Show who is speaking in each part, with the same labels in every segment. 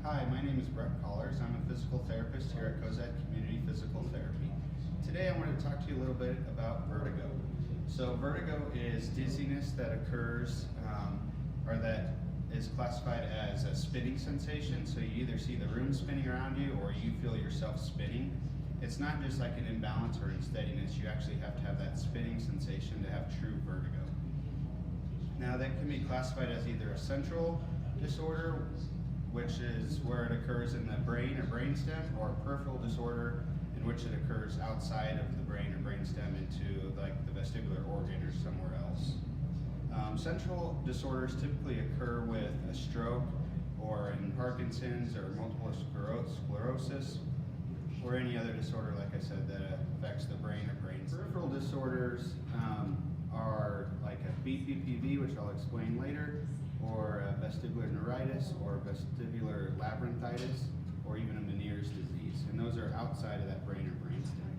Speaker 1: Hi, my name is Brett Collars. I'm a physical therapist here at Cozad Community Physical Therapy. Today I want to talk to you a little bit about vertigo. So vertigo is dizziness that occurs or that is classified as a spinning sensation. So you either see the room spinning around you or you feel yourself spinning. It's not just like an imbalance or unsteadiness. You actually have to have that spinning sensation to have true vertigo. Now that can be classified as either a central disorder, which is where it occurs in the brain or brainstem, or a peripheral disorder in which it occurs outside of the brain or brainstem into like the vestibular organ or somewhere else. Central disorders typically occur with a stroke or in Parkinson's or multiple sclerosis or any other disorder, like I said, that affects the brain or brainstem. Peripheral disorders are like a BPPV, which I'll explain later, or a vestibular neuritis, or vestibular labyrinthitis, or even a Meniere's disease. And those are outside of that brain or brainstem.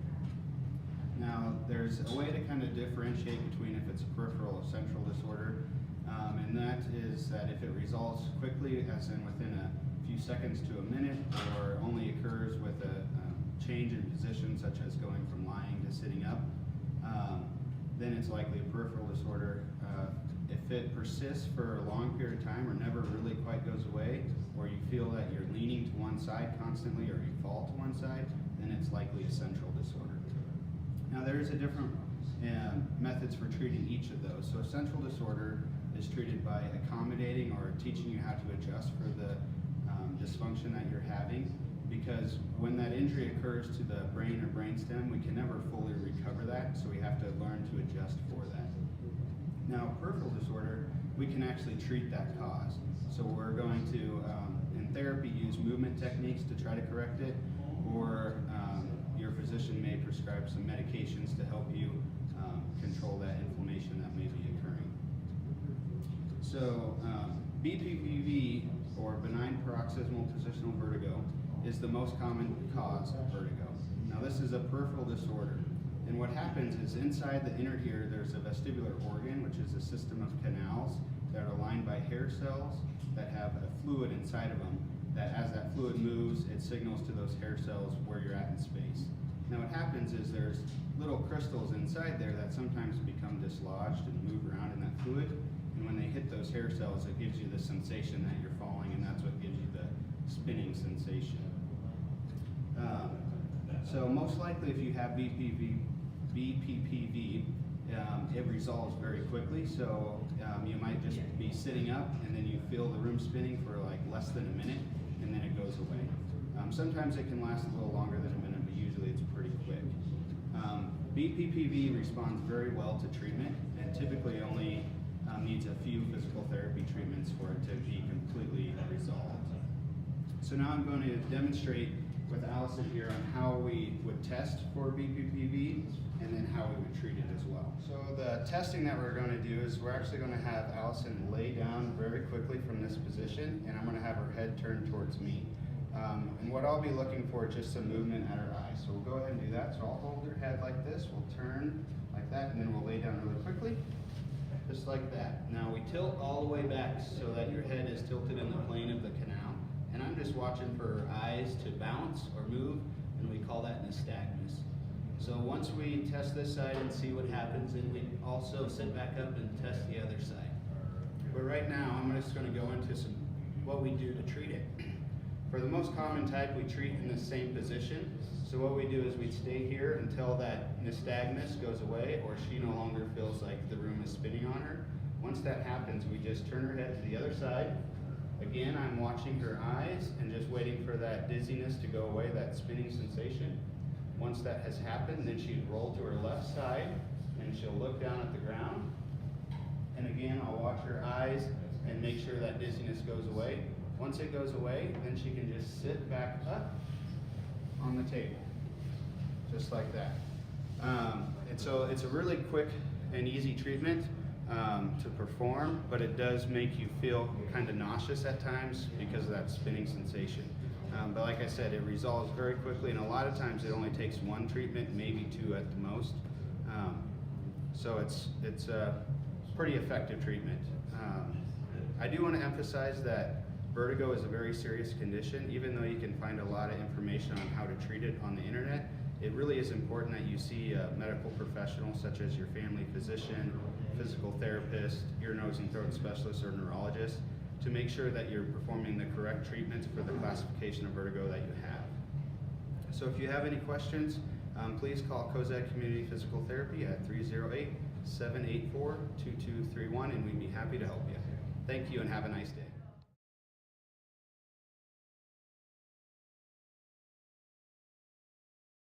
Speaker 1: Now, there's a way to kind of differentiate between if it's a peripheral or central disorder, and that is that if it resolves quickly, as in within a few seconds to a minute, or only occurs with a change in position, such as going from lying to sitting up, then it's likely a peripheral disorder. If it persists for a long period of time or never really quite goes away, or you feel that you're leaning to one side constantly or you fall to one side, then it's likely a central disorder. Now there is a different methods for treating each of those. So a central disorder is treated by accommodating or teaching you how to adjust for the dysfunction that you're having, because when that injury occurs to the brain or brainstem, we can never fully recover that, so we have to learn to adjust for that. Now, peripheral disorder, we can actually treat that cause. So we're going to, in therapy, use movement techniques to try to correct it, or your physician may prescribe some medications to help you control that inflammation that may be occurring. So BPPV, or benign paroxysmal positional vertigo, is the most common cause of vertigo. Now this is a peripheral disorder. And what happens is inside the inner ear there's a vestibular organ, which is a system of canals that are lined by hair cells that have a fluid inside of them, that as that fluid moves, it signals to those hair cells where you're at in space. Now what happens is there's little crystals inside there that sometimes become dislodged and move around in that fluid, and when they hit those hair cells, it gives you the sensation that you're falling, and that's what gives you the spinning sensation. So most likely if you have BPPV, it resolves very quickly. So you might just be sitting up and then you feel the room spinning for like less than a minute and then it goes away. Sometimes it can last a little longer than a minute, but usually it's pretty quick. BPPV responds very well to treatment and typically only needs a few physical therapy treatments for it to be completely resolved. So now I'm going to demonstrate with Allison here on how we would test for BPPV and then how we would treat it as well. So the testing that we're going to do is we're actually going to have Allison lay down very quickly from this position, and I'm going to have her head turned towards me. And what I'll be looking for is just some movement at her eyes. So we'll go ahead and do that. So I'll hold her head like this, we'll turn like that, and then we'll lay down really quickly, just like that. Now we tilt all the way back so that your head is tilted in the plane of the canal. And I'm just watching for her eyes to bounce or move, and we call that nystagmus. So once we test this side and see what happens, then we also sit back up and test the other side. But right now, I'm just going to go into what we do to treat it. For the most common type, we treat in the same position. So what we do is we stay here until that nystagmus goes away, or she no longer feels like the room is spinning on her. Once that happens, we just turn her head to the other side. Again, I'm watching her eyes and just waiting for that dizziness to go away, that spinning sensation. Once that has happened, then she'd roll to her left side and she'll look down at the ground. And again, I'll watch her eyes and make sure that dizziness goes away. Once it goes away, then she can just sit back up on the table, just like that. And so it's a really quick and easy treatment to perform, but it does make you feel kind of nauseous at times because of that spinning sensation. But like I said, it resolves very quickly, and a lot of times it only takes one treatment, maybe two at the most. So it's a pretty effective treatment. I do want to emphasize that Vertigo is a very serious condition. Even though you can find a lot of information on how to treat it on the internet, it really is important that you see a medical professional such as your family physician, physical therapist, ear, nose, and throat specialist, or neurologist to make sure that you're performing the correct treatments for the classification of vertigo that you have. So if you have any questions, please call Cozad Community Physical Therapy at 308-784-2231 and we'd be happy to help you. Thank you and have a nice day.